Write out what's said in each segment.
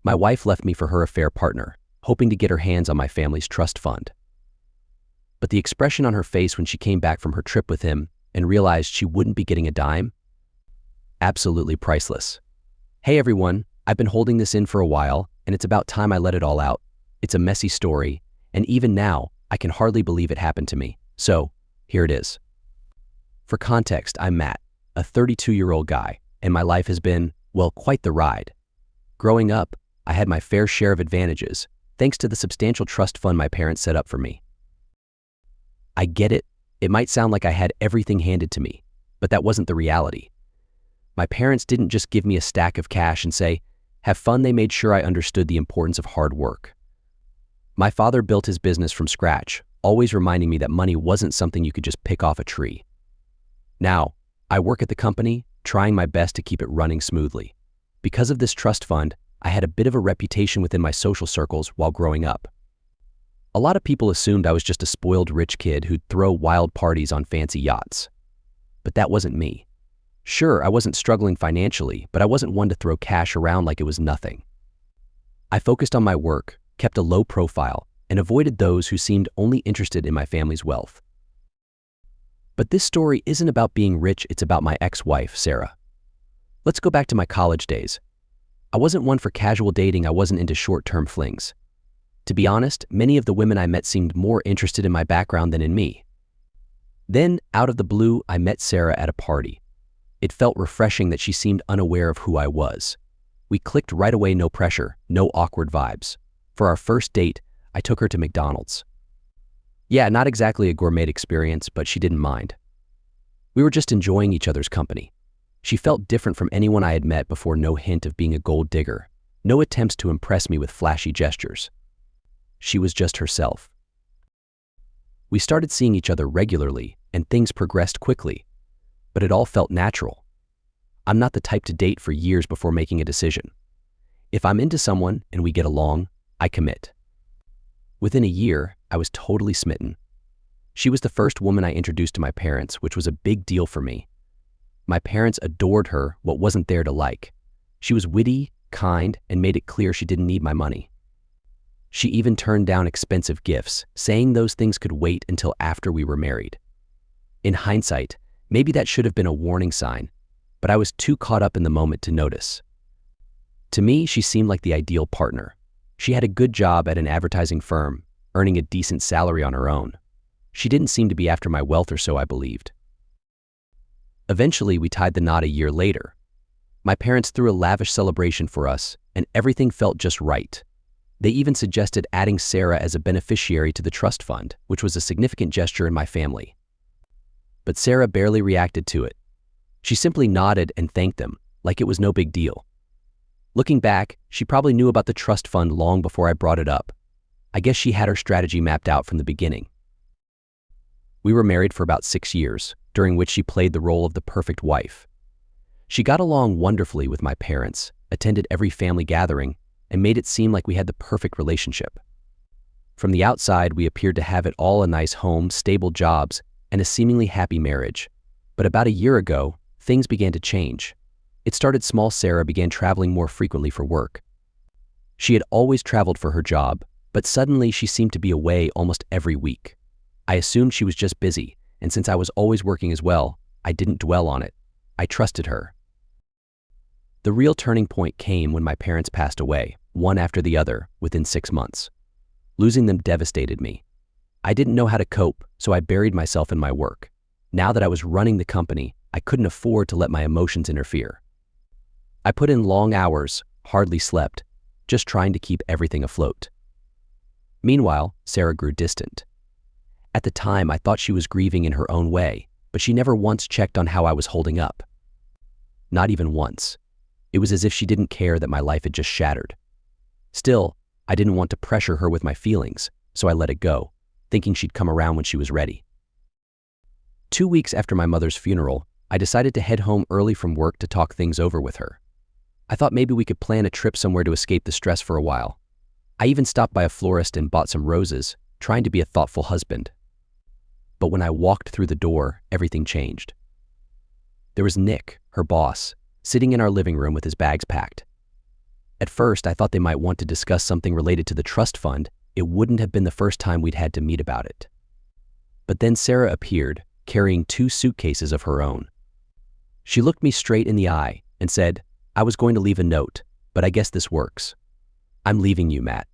My wife left me for her affair partner, hoping to get her hands on my family's trust fund. But the expression on her face when she came back from her trip with him and realized she wouldn't be getting a dime? Absolutely priceless. Hey everyone, I've been holding this in for a while, and it's about time I let it all out. It's a messy story, and even now, I can hardly believe it happened to me. So, here it is. For context, I'm Matt, a 32-year-old guy, and my life has been, well, quite the ride. Growing up, I had my fair share of advantages, thanks to the substantial trust fund my parents set up for me. I get it. It might sound like I had everything handed to me, but that wasn't the reality. My parents didn't just give me a stack of cash and say, have fun. They made sure I understood the importance of hard work. My father built his business from scratch, always reminding me that money wasn't something you could just pick off a tree. Now, I work at the company, trying my best to keep it running smoothly. Because of this trust fund, I had a bit of a reputation within my social circles while growing up. A lot of people assumed I was just a spoiled rich kid who'd throw wild parties on fancy yachts. But that wasn't me. Sure, I wasn't struggling financially, but I wasn't one to throw cash around like it was nothing. I focused on my work, kept a low profile, and avoided those who seemed only interested in my family's wealth. But this story isn't about being rich, it's about my ex-wife, Sarah. Let's go back to my college days. I wasn't one for casual dating, I wasn't into short-term flings. To be honest, many of the women I met seemed more interested in my background than in me. Then, out of the blue, I met Sarah at a party. It felt refreshing that she seemed unaware of who I was. We clicked right away, no pressure, no awkward vibes. For our first date, I took her to McDonald's. Yeah, not exactly a gourmet experience, but she didn't mind. We were just enjoying each other's company. She felt different from anyone I had met before, no hint of being a gold digger, no attempts to impress me with flashy gestures. She was just herself. We started seeing each other regularly, and things progressed quickly, but it all felt natural. I'm not the type to date for years before making a decision. If I'm into someone and we get along, I commit. Within a year, I was totally smitten. She was the first woman I introduced to my parents, which was a big deal for me. My parents adored her, what wasn't there to like. She was witty, kind, and made it clear she didn't need my money. She even turned down expensive gifts, saying those things could wait until after we were married. In hindsight, maybe that should have been a warning sign, but I was too caught up in the moment to notice. To me, she seemed like the ideal partner. She had a good job at an advertising firm, earning a decent salary on her own. She didn't seem to be after my wealth, or so I believed. Eventually, we tied the knot a year later. My parents threw a lavish celebration for us, and everything felt just right. They even suggested adding Sarah as a beneficiary to the trust fund, which was a significant gesture in my family. But Sarah barely reacted to it. She simply nodded and thanked them, like it was no big deal. Looking back, she probably knew about the trust fund long before I brought it up. I guess she had her strategy mapped out from the beginning. We were married for about 6 years, during which she played the role of the perfect wife. She got along wonderfully with my parents, attended every family gathering, and made it seem like we had the perfect relationship. From the outside, we appeared to have it all: a nice home, stable jobs, and a seemingly happy marriage. But about a year ago, things began to change. It started small. Sarah began traveling more frequently for work. She had always traveled for her job, but suddenly she seemed to be away almost every week. I assumed she was just busy, and since I was always working as well, I didn't dwell on it. I trusted her. The real turning point came when my parents passed away, one after the other, within 6 months. Losing them devastated me. I didn't know how to cope, so I buried myself in my work. Now that I was running the company, I couldn't afford to let my emotions interfere. I put in long hours, hardly slept, just trying to keep everything afloat. Meanwhile, Sarah grew distant. At the time, I thought she was grieving in her own way, but she never once checked on how I was holding up. Not even once. It was as if she didn't care that my life had just shattered. Still, I didn't want to pressure her with my feelings, so I let it go, thinking she'd come around when she was ready. 2 weeks after my mother's funeral, I decided to head home early from work to talk things over with her. I thought maybe we could plan a trip somewhere to escape the stress for a while. I even stopped by a florist and bought some roses, trying to be a thoughtful husband. But when I walked through the door, everything changed. There was Nick, her boss, sitting in our living room with his bags packed. At first, I thought they might want to discuss something related to the trust fund. It wouldn't have been the first time we'd had to meet about it. But then Sarah appeared, carrying 2 suitcases of her own. She looked me straight in the eye and said, "I was going to leave a note, but I guess this works. I'm leaving you, Matt.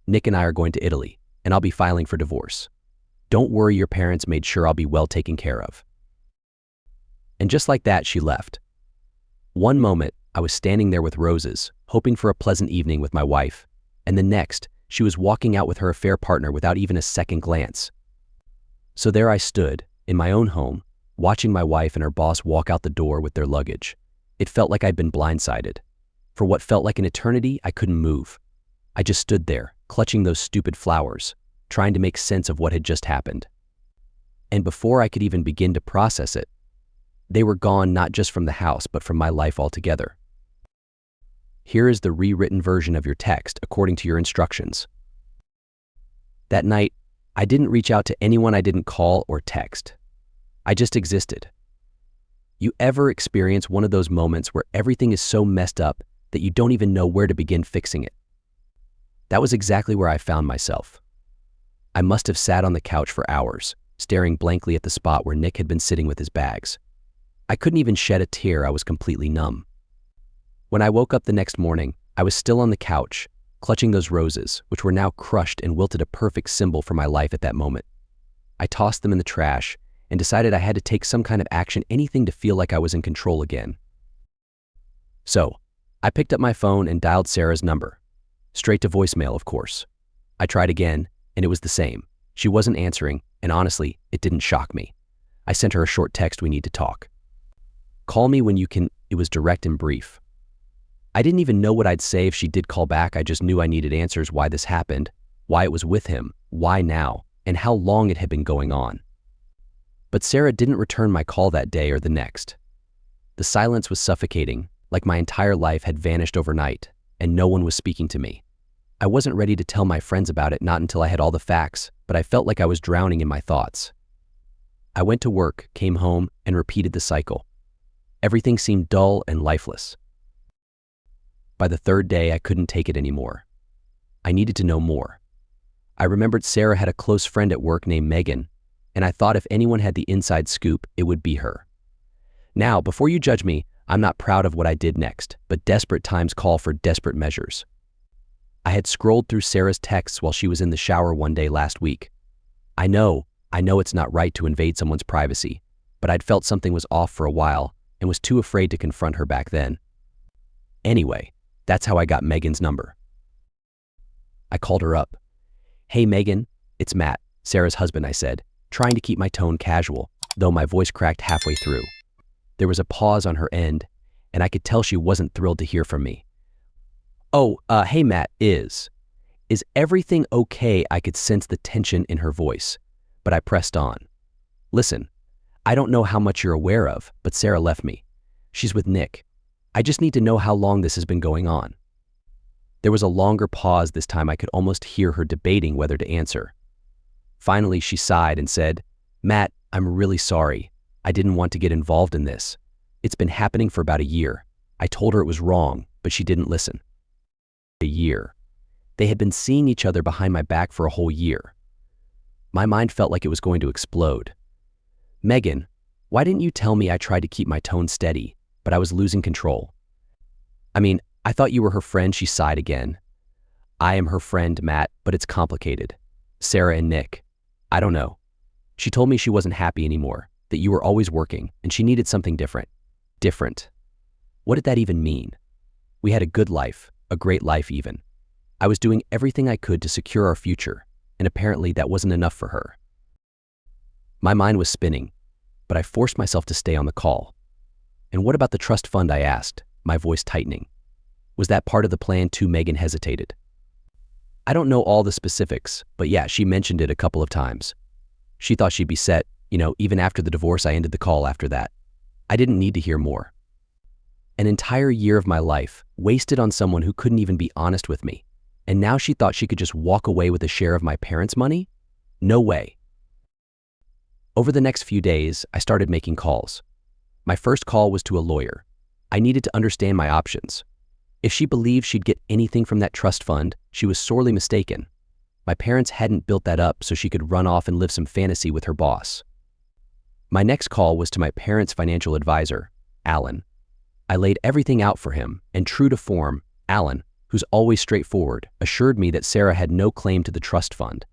Nick and I are going to Italy, and I'll be filing for divorce. Don't worry, your parents made sure I'll be well taken care of." And just like that, she left. One moment, I was standing there with roses, hoping for a pleasant evening with my wife, and the next, she was walking out with her affair partner without even a second glance. So there I stood, in my own home, watching my wife and her boss walk out the door with their luggage. It felt like I'd been blindsided. For what felt like an eternity, I couldn't move. I just stood there, clutching those stupid flowers, trying to make sense of what had just happened. And before I could even begin to process it, they were gone not just from the house, but from my life altogether. Here is the rewritten version of your text according to your instructions. That night, I didn't reach out to anyone, I didn't call or text. I just existed. You ever experience one of those moments where everything is so messed up that you don't even know where to begin fixing it? That was exactly where I found myself. I must have sat on the couch for hours, staring blankly at the spot where Nick had been sitting with his bags. I couldn't even shed a tear, I was completely numb. When I woke up the next morning, I was still on the couch, clutching those roses, which were now crushed and wilted, a perfect symbol for my life at that moment. I tossed them in the trash and decided I had to take some kind of action, anything to feel like I was in control again. So, I picked up my phone and dialed Sarah's number. Straight to voicemail, of course. I tried again, and it was the same. She wasn't answering, and honestly, it didn't shock me. I sent her a short text, "We need to talk. Call me when you can." It was direct and brief. I didn't even know what I'd say if she did call back. I just knew I needed answers: why this happened, why it was with him, why now, and how long it had been going on. But Sarah didn't return my call that day or the next. The silence was suffocating, like my entire life had vanished overnight, and no one was speaking to me. I wasn't ready to tell my friends about it, not until I had all the facts, but I felt like I was drowning in my thoughts. I went to work, came home, and repeated the cycle. Everything seemed dull and lifeless. By the 3rd day, I couldn't take it anymore. I needed to know more. I remembered Sarah had a close friend at work named Megan, and I thought if anyone had the inside scoop, it would be her. Now, before you judge me, I'm not proud of what I did next, but desperate times call for desperate measures. I had scrolled through Sarah's texts while she was in the shower one day last week. I know it's not right to invade someone's privacy, but I'd felt something was off for a while and was too afraid to confront her back then. Anyway, that's how I got Megan's number. I called her up. "Hey Megan, it's Matt, Sarah's husband," I said, trying to keep my tone casual, though my voice cracked halfway through. There was a pause on her end, and I could tell she wasn't thrilled to hear from me. Hey Matt, is everything okay?" I could sense the tension in her voice, but I pressed on. "Listen, I don't know how much you're aware of, but Sarah left me. She's with Nick. I just need to know how long this has been going on." There was a longer pause this time. I could almost hear her debating whether to answer. Finally, she sighed and said, "Matt, I'm really sorry. I didn't want to get involved in this. It's been happening for about a year. I told her it was wrong, but she didn't listen." A year. They had been seeing each other behind my back for a whole year. My mind felt like it was going to explode. "Megan, why didn't you tell me?" I tried to keep my tone steady, but I was losing control. "I mean, I thought you were her friend," she sighed again. "I am her friend, Matt, but it's complicated. Sarah and Nick. I don't know. She told me she wasn't happy anymore, that you were always working, and she needed something different." Different. What did that even mean? We had a good life, a great life even. I was doing everything I could to secure our future, and apparently that wasn't enough for her. My mind was spinning, but I forced myself to stay on the call. "And what about the trust fund?" I asked, my voice tightening. "Was that part of the plan too?" Megan hesitated. "I don't know all the specifics, but yeah, she mentioned it a couple of times. She thought she'd be set, even after the divorce." I ended the call after that. I didn't need to hear more. An entire year of my life wasted on someone who couldn't even be honest with me, and now she thought she could just walk away with a share of my parents' money? No way. Over the next few days, I started making calls. My first call was to a lawyer. I needed to understand my options. If she believed she'd get anything from that trust fund, she was sorely mistaken. My parents hadn't built that up so she could run off and live some fantasy with her boss. My next call was to my parents' financial advisor, Alan. I laid everything out for him, and true to form, Alan, who's always straightforward, assured me that Sarah had no claim to the trust fund.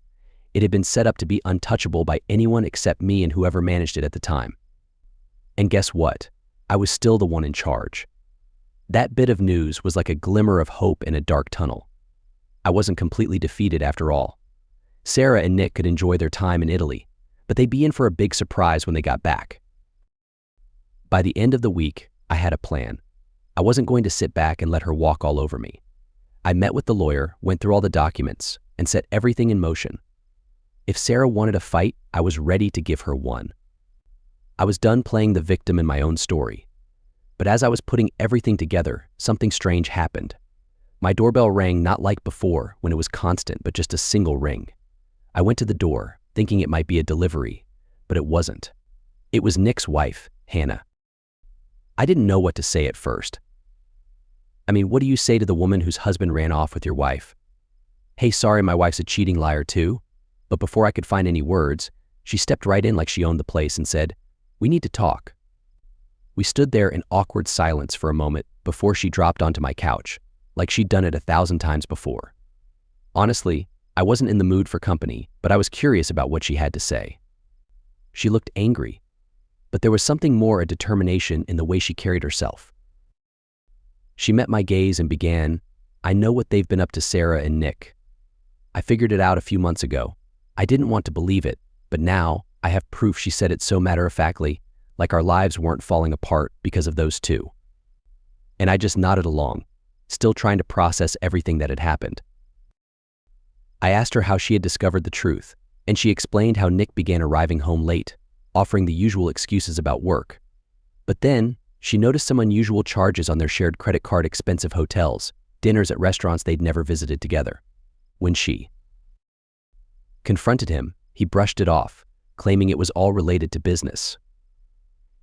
It had been set up to be untouchable by anyone except me and whoever managed it at the time. And guess what? I was still the one in charge. That bit of news was like a glimmer of hope in a dark tunnel. I wasn't completely defeated after all. Sarah and Nick could enjoy their time in Italy, but they'd be in for a big surprise when they got back. By the end of the week, I had a plan. I wasn't going to sit back and let her walk all over me. I met with the lawyer, went through all the documents, and set everything in motion. If Sarah wanted a fight, I was ready to give her one. I was done playing the victim in my own story. But as I was putting everything together, something strange happened. My doorbell rang not like before, when it was constant, but just a single ring. I went to the door, thinking it might be a delivery, but it wasn't. It was Nick's wife, Hannah. I didn't know what to say at first. I mean, what do you say to the woman whose husband ran off with your wife? Hey, sorry, my wife's a cheating liar too. But before I could find any words, she stepped right in like she owned the place and said, "We need to talk." We stood there in awkward silence for a moment before she dropped onto my couch, like she'd done it 1,000 times before. Honestly, I wasn't in the mood for company, but I was curious about what she had to say. She looked angry, but there was something more, a determination in the way she carried herself. She met my gaze and began, "I know what they've been up to, Sarah and Nick. I figured it out a few months ago. I didn't want to believe it, but now I have proof." She said it so matter-of-factly, like our lives weren't falling apart because of those two. And I just nodded along, still trying to process everything that had happened. I asked her how she had discovered the truth, and she explained how Nick began arriving home late, offering the usual excuses about work. But then, she noticed some unusual charges on their shared credit card, expensive hotels, dinners at restaurants they'd never visited together. When she confronted him, he brushed it off, claiming it was all related to business.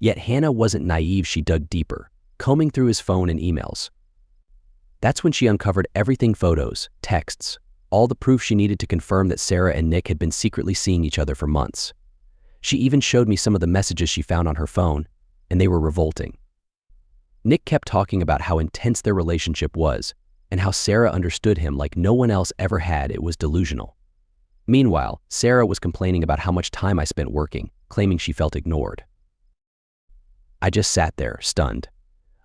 Yet Hannah wasn't naive. She dug deeper, combing through his phone and emails. That's when she uncovered everything: photos, texts, all the proof she needed to confirm that Sarah and Nick had been secretly seeing each other for months. She even showed me some of the messages she found on her phone, and they were revolting. Nick kept talking about how intense their relationship was, and how Sarah understood him like no one else ever had. It was delusional. Meanwhile, Sarah was complaining about how much time I spent working, claiming she felt ignored. I just sat there, stunned.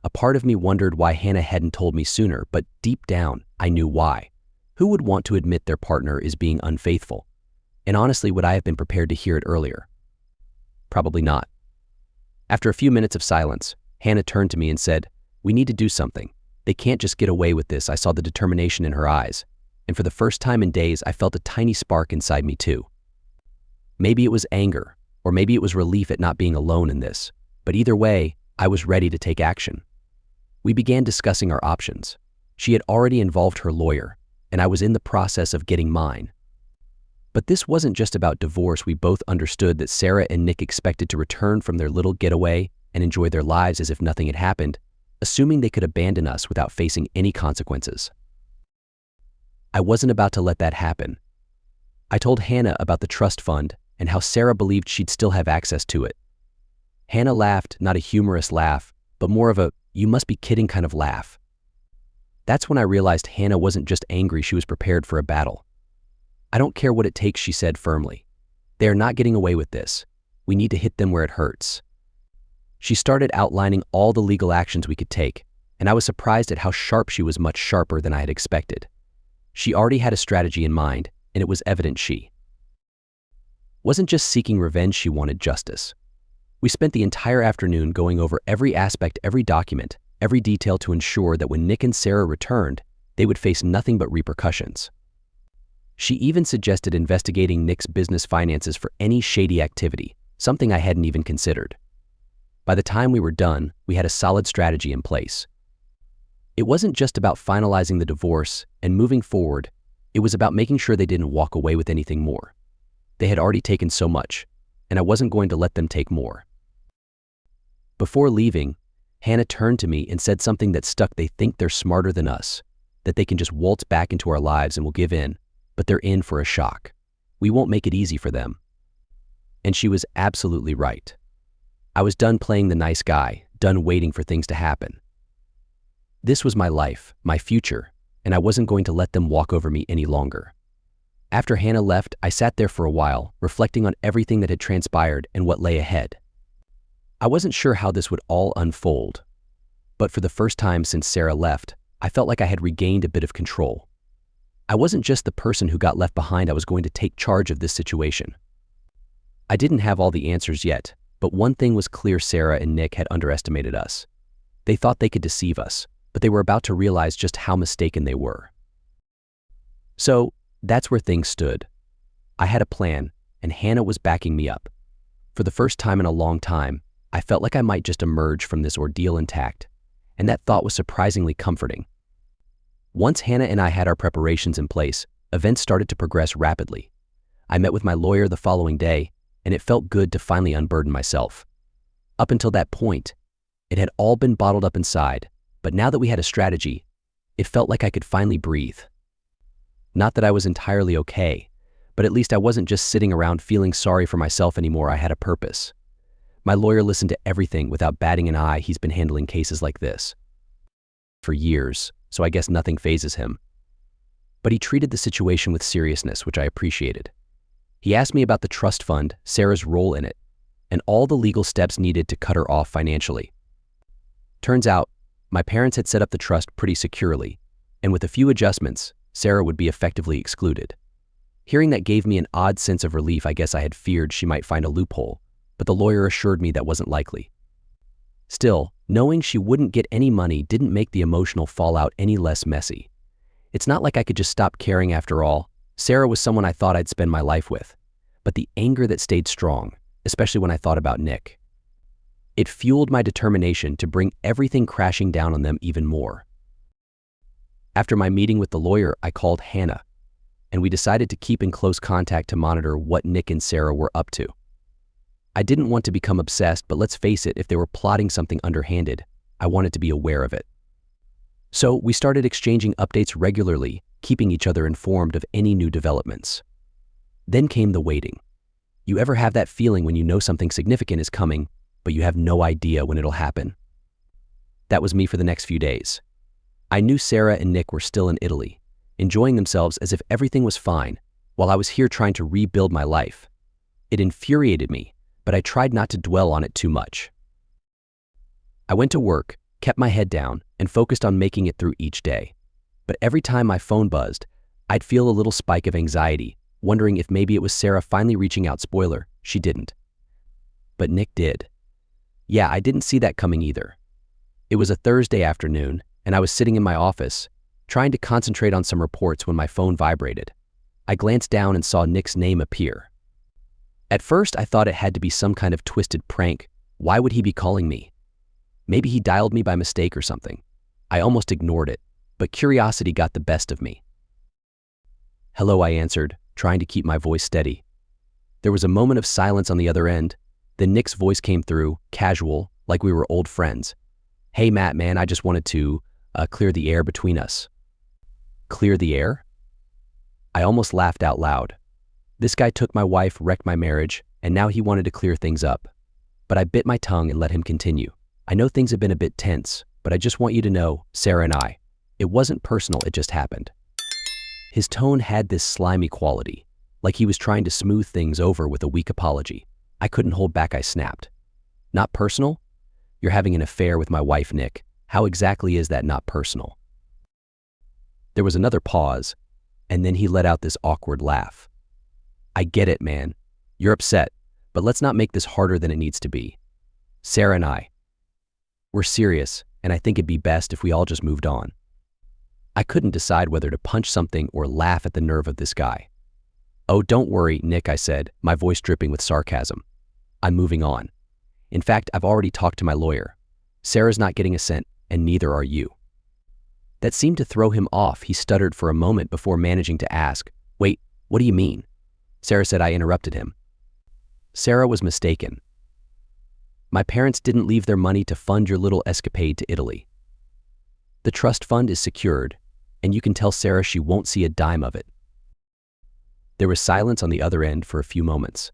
A part of me wondered why Hannah hadn't told me sooner, but deep down, I knew why. Who would want to admit their partner is being unfaithful? And honestly, would I have been prepared to hear it earlier? Probably not. After a few minutes of silence, Hannah turned to me and said, "We need to do something. They can't just get away with this." I saw the determination in her eyes, and for the first time in days, I felt a tiny spark inside me too. Maybe it was anger, or maybe it was relief at not being alone in this, but either way, I was ready to take action. We began discussing our options. She had already involved her lawyer, and I was in the process of getting mine. But this wasn't just about divorce. We both understood that Sarah and Nick expected to return from their little getaway and enjoy their lives as if nothing had happened, assuming they could abandon us without facing any consequences. I wasn't about to let that happen. I told Hannah about the trust fund and how Sarah believed she'd still have access to it. Hannah laughed, not a humorous laugh, but more of a "you must be kidding" kind of laugh. That's when I realized Hannah wasn't just angry, she was prepared for a battle. "I don't care what it takes," she said firmly. "They are not getting away with this. We need to hit them where it hurts." She started outlining all the legal actions we could take, and I was surprised at how sharp she was, much sharper than I had expected. She already had a strategy in mind, and it was evident she wasn't just seeking revenge, she wanted justice. We spent the entire afternoon going over every aspect, every document, every detail to ensure that when Nick and Sarah returned, they would face nothing but repercussions. She even suggested investigating Nick's business finances for any shady activity, something I hadn't even considered. By the time we were done, we had a solid strategy in place. It wasn't just about finalizing the divorce and moving forward, it was about making sure they didn't walk away with anything more. They had already taken so much, and I wasn't going to let them take more. Before leaving, Hannah turned to me and said something that stuck. They think they're smarter than us, that they can just waltz back into our lives and we'll give in, but they're in for a shock. We won't make it easy for them. And she was absolutely right. I was done playing the nice guy, done waiting for things to happen. This was my life, my future, and I wasn't going to let them walk over me any longer. After Hannah left, I sat there for a while, reflecting on everything that had transpired and what lay ahead. I wasn't sure how this would all unfold, but for the first time since Sarah left, I felt like I had regained a bit of control. I wasn't just the person who got left behind. I was going to take charge of this situation. I didn't have all the answers yet, but one thing was clear: Sarah and Nick had underestimated us. They thought they could deceive us, but they were about to realize just how mistaken they were. So, that's where things stood. I had a plan, and Hannah was backing me up. For the first time in a long time, I felt like I might just emerge from this ordeal intact, and that thought was surprisingly comforting. Once Hannah and I had our preparations in place, events started to progress rapidly. I met with my lawyer the following day, and it felt good to finally unburden myself. Up until that point, it had all been bottled up inside, but now that we had a strategy, it felt like I could finally breathe. Not that I was entirely okay, but at least I wasn't just sitting around feeling sorry for myself anymore. I had a purpose. My lawyer listened to everything without batting an eye. He's been handling cases like this for years, so I guess nothing fazes him. But he treated the situation with seriousness, which I appreciated. He asked me about the trust fund, Sarah's role in it, and all the legal steps needed to cut her off financially. Turns out, my parents had set up the trust pretty securely, and with a few adjustments, Sarah would be effectively excluded. Hearing that gave me an odd sense of relief. I guess I had feared she might find a loophole, but the lawyer assured me that wasn't likely. Still, knowing she wouldn't get any money didn't make the emotional fallout any less messy. It's not like I could just stop caring after all. Sarah was someone I thought I'd spend my life with, but the anger that stayed strong, especially when I thought about Nick, it fueled my determination to bring everything crashing down on them even more. After my meeting with the lawyer, I called Hannah, and we decided to keep in close contact to monitor what Nick and Sarah were up to. I didn't want to become obsessed, but let's face it, if they were plotting something underhanded, I wanted to be aware of it. So we started exchanging updates regularly, keeping each other informed of any new developments. Then came the waiting. You ever have that feeling when you know something significant is coming, but you have no idea when it'll happen? That was me for the next few days. I knew Sarah and Nick were still in Italy, enjoying themselves as if everything was fine, while I was here trying to rebuild my life. It infuriated me, but I tried not to dwell on it too much. I went to work, kept my head down, and focused on making it through each day. But every time my phone buzzed, I'd feel a little spike of anxiety, wondering if maybe it was Sarah finally reaching out. Spoiler, she didn't. But Nick did. Yeah, I didn't see that coming either. It was a Thursday afternoon, and I was sitting in my office, trying to concentrate on some reports when my phone vibrated. I glanced down and saw Nick's name appear. At first, I thought it had to be some kind of twisted prank. Why would he be calling me? Maybe he dialed me by mistake or something. I almost ignored it, but curiosity got the best of me. "Hello," I answered, trying to keep my voice steady. There was a moment of silence on the other end. Then Nick's voice came through, casual, like we were old friends. "Hey Matt, man, I just wanted to clear the air between us." Clear the air? I almost laughed out loud. This guy took my wife, wrecked my marriage, and now he wanted to clear things up. But I bit my tongue and let him continue. "I know things have been a bit tense, but I just want you to know, Sarah and I, it wasn't personal, it just happened." His tone had this slimy quality, like he was trying to smooth things over with a weak apology. I couldn't hold back. I snapped. "Not personal? You're having an affair with my wife, Nick. How exactly is that not personal?" There was another pause, and then he let out this awkward laugh. "I get it, man. You're upset, but let's not make this harder than it needs to be. Sarah and I, we're serious, and I think it'd be best if we all just moved on." I couldn't decide whether to punch something or laugh at the nerve of this guy. "Oh, don't worry, Nick," I said, my voice dripping with sarcasm. "I'm moving on. In fact, I've already talked to my lawyer. Sarah's not getting a cent, and neither are you." That seemed to throw him off. He stuttered for a moment before managing to ask, "Wait, what do you mean?" Sarah said. I interrupted him. Sarah was mistaken. My parents didn't leave their money to fund your little escapade to Italy. The trust fund is secured, and you can tell Sarah she won't see a dime of it." There was silence on the other end for a few moments.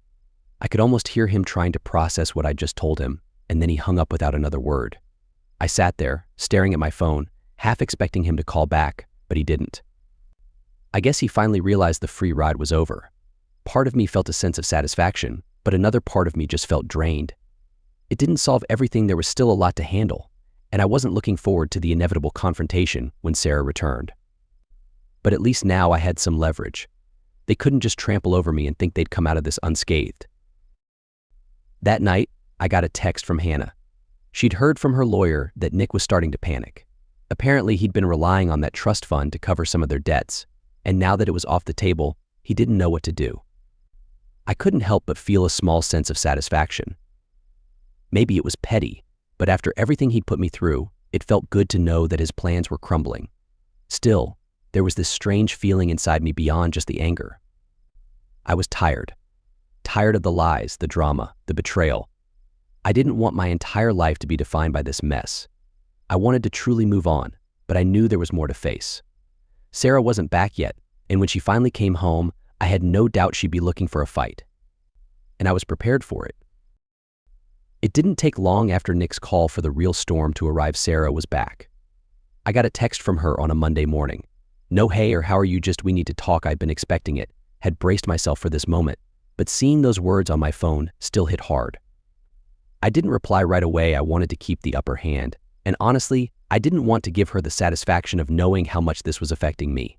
I could almost hear him trying to process what I'd just told him, and then he hung up without another word. I sat there, staring at my phone, half expecting him to call back, but he didn't. I guess he finally realized the free ride was over. Part of me felt a sense of satisfaction, but another part of me just felt drained. It didn't solve everything, there was still a lot to handle, and I wasn't looking forward to the inevitable confrontation when Sarah returned. But at least now I had some leverage. They couldn't just trample over me and think they'd come out of this unscathed. That night, I got a text from Hannah. She'd heard from her lawyer that Nick was starting to panic. Apparently, he'd been relying on that trust fund to cover some of their debts, and now that it was off the table, he didn't know what to do. I couldn't help but feel a small sense of satisfaction. Maybe it was petty, but after everything he'd put me through, it felt good to know that his plans were crumbling. Still, there was this strange feeling inside me beyond just the anger. I was tired. Tired of the lies, the drama, the betrayal. I didn't want my entire life to be defined by this mess. I wanted to truly move on, but I knew there was more to face. Sarah wasn't back yet, and when she finally came home, I had no doubt she'd be looking for a fight. And I was prepared for it. It didn't take long after Nick's call for the real storm to arrive. Sarah was back. I got a text from her on a Monday morning. No hey or how are you, just we need to talk. I'd been expecting it, had braced myself for this moment, but seeing those words on my phone still hit hard. I didn't reply right away. I wanted to keep the upper hand, and honestly, I didn't want to give her the satisfaction of knowing how much this was affecting me.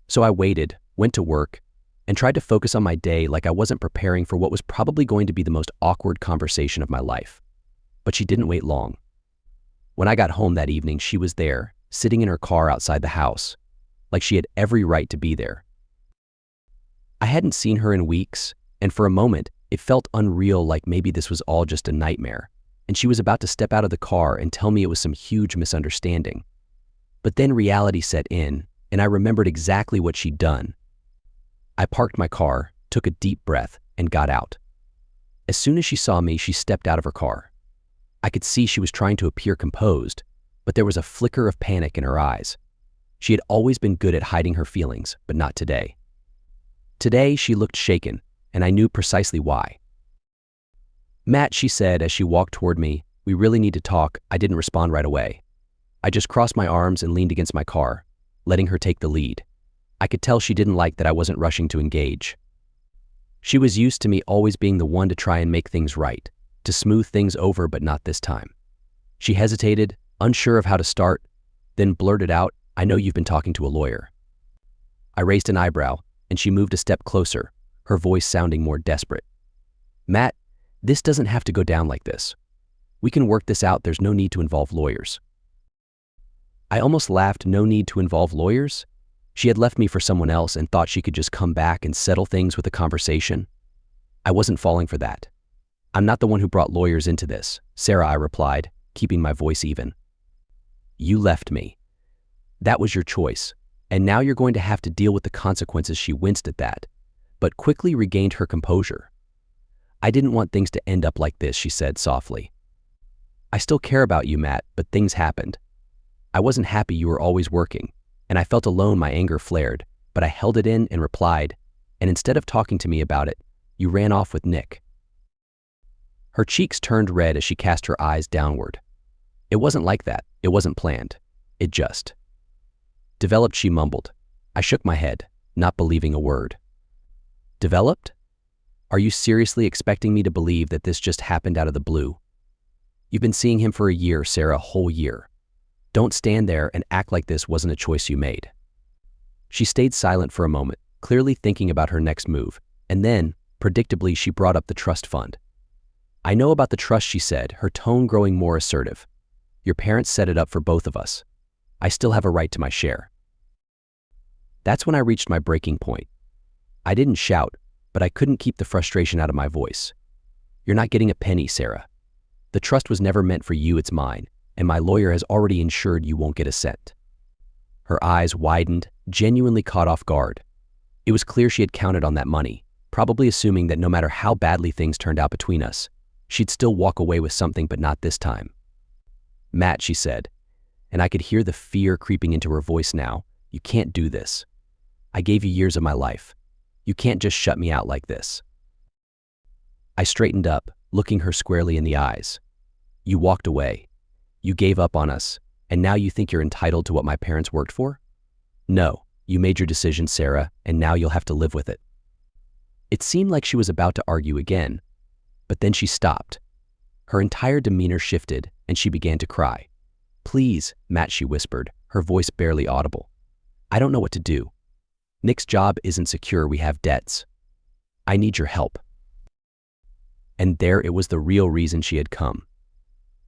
So I waited, went to work, and tried to focus on my day like I wasn't preparing for what was probably going to be the most awkward conversation of my life. But she didn't wait long. When I got home that evening, she was there, sitting in her car outside the house, like she had every right to be there. I hadn't seen her in weeks, and for a moment, it felt unreal, like maybe this was all just a nightmare, and she was about to step out of the car and tell me it was some huge misunderstanding. But then reality set in, and I remembered exactly what she'd done. I parked my car, took a deep breath, and got out. As soon as she saw me, she stepped out of her car. I could see she was trying to appear composed, but there was a flicker of panic in her eyes. She had always been good at hiding her feelings, but not today. Today, she looked shaken, and I knew precisely why. "Matt," she said as she walked toward me, "we really need to talk." I didn't respond right away. I just crossed my arms and leaned against my car, letting her take the lead. I could tell she didn't like that I wasn't rushing to engage. She was used to me always being the one to try and make things right, to smooth things over, but not this time. She hesitated, unsure of how to start, then blurted out, "I know you've been talking to a lawyer." I raised an eyebrow, and she moved a step closer, her voice sounding more desperate. "Matt, this doesn't have to go down like this. We can work this out. There's no need to involve lawyers." I almost laughed. No need to involve lawyers? She had left me for someone else and thought she could just come back and settle things with a conversation. I wasn't falling for that. "I'm not the one who brought lawyers into this, Sarah," I replied, keeping my voice even. "You left me. That was your choice, and now you're going to have to deal with the consequences." She winced at that, but quickly regained her composure. "I didn't want things to end up like this," she said softly. "I still care about you, Matt, but things happened. I wasn't happy you were always working, and I felt alone." My anger flared, but I held it in and replied, "And instead of talking to me about it, you ran off with Nick." Her cheeks turned red as she cast her eyes downward. "It wasn't like that. It wasn't planned. It just developed," she mumbled. I shook my head, not believing a word. "Developed? Are you seriously expecting me to believe that this just happened out of the blue? You've been seeing him for a year, Sarah, a whole year. Don't stand there and act like this wasn't a choice you made." She stayed silent for a moment, clearly thinking about her next move, and then, predictably, she brought up the trust fund. "I know about the trust," she said, her tone growing more assertive. "Your parents set it up for both of us. I still have a right to my share." That's when I reached my breaking point. I didn't shout, but I couldn't keep the frustration out of my voice. "You're not getting a penny, Sarah. The trust was never meant for you, it's mine, and my lawyer has already ensured you won't get a cent." Her eyes widened, genuinely caught off guard. It was clear she had counted on that money, probably assuming that no matter how badly things turned out between us, she'd still walk away with something, but not this time. "Matt," she said, and I could hear the fear creeping into her voice now. "You can't do this. I gave you years of my life. You can't just shut me out like this." I straightened up, looking her squarely in the eyes. "You walked away. You gave up on us, and now you think you're entitled to what my parents worked for? No, you made your decision, Sarah, and now you'll have to live with it." It seemed like she was about to argue again, but then she stopped. Her entire demeanor shifted, and she began to cry. "Please, Matt," she whispered, her voice barely audible. "I don't know what to do. Nick's job isn't secure, we have debts. I need your help." And there it was, the real reason she had come.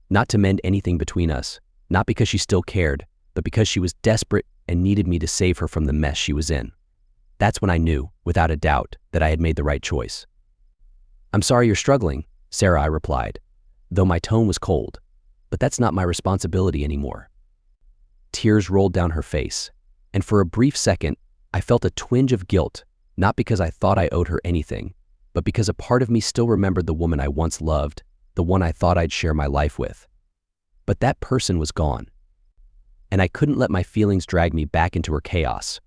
Not to mend anything between us, not because she still cared, but because she was desperate and needed me to save her from the mess she was in. That's when I knew, without a doubt, that I had made the right choice. "I'm sorry you're struggling, Sarah," I replied, though my tone was cold, "but that's not my responsibility anymore." Tears rolled down her face, and for a brief second, I felt a twinge of guilt, not because I thought I owed her anything, but because a part of me still remembered the woman I once loved, the one I thought I'd share my life with. But that person was gone, and I couldn't let my feelings drag me back into her chaos.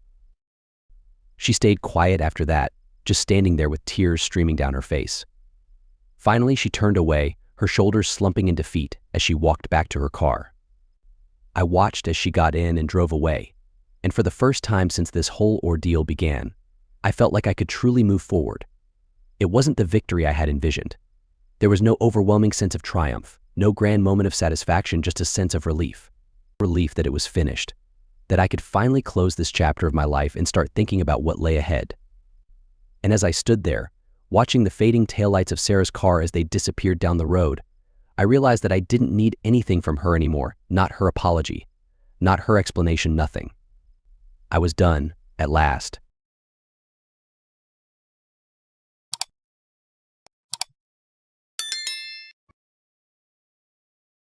She stayed quiet after that, just standing there with tears streaming down her face. Finally, she turned away, her shoulders slumping in defeat as she walked back to her car. I watched as she got in and drove away, and for the first time since this whole ordeal began, I felt like I could truly move forward. It wasn't the victory I had envisioned. There was no overwhelming sense of triumph, no grand moment of satisfaction, just a sense of relief. Relief that it was finished, that I could finally close this chapter of my life and start thinking about what lay ahead. And as I stood there, watching the fading taillights of Sarah's car as they disappeared down the road, I realized that I didn't need anything from her anymore, not her apology, not her explanation, nothing. I was done, at last,